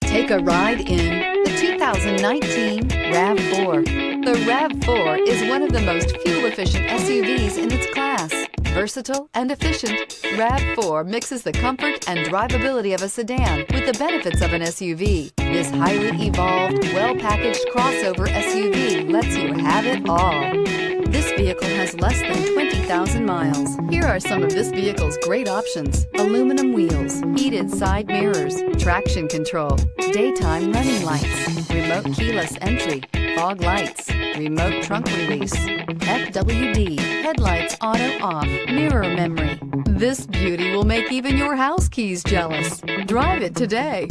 Take a ride in the 2019 RAV4. The RAV4 is one of the most fuel-efficient SUVs in its class. Versatile and efficient, RAV4 mixes the comfort and drivability of a sedan with the benefits of an SUV. This highly evolved, well-packaged crossover SUV lets you have it all. This vehicle has less than 20,000 miles. Here are some of this vehicle's great options: aluminum wheels, heated side mirrors, traction control, daytime running lights, remote keyless entry, fog lights, remote trunk release, FWD, headlights auto off, mirror memory. This beauty will make even your house keys jealous. Drive it today.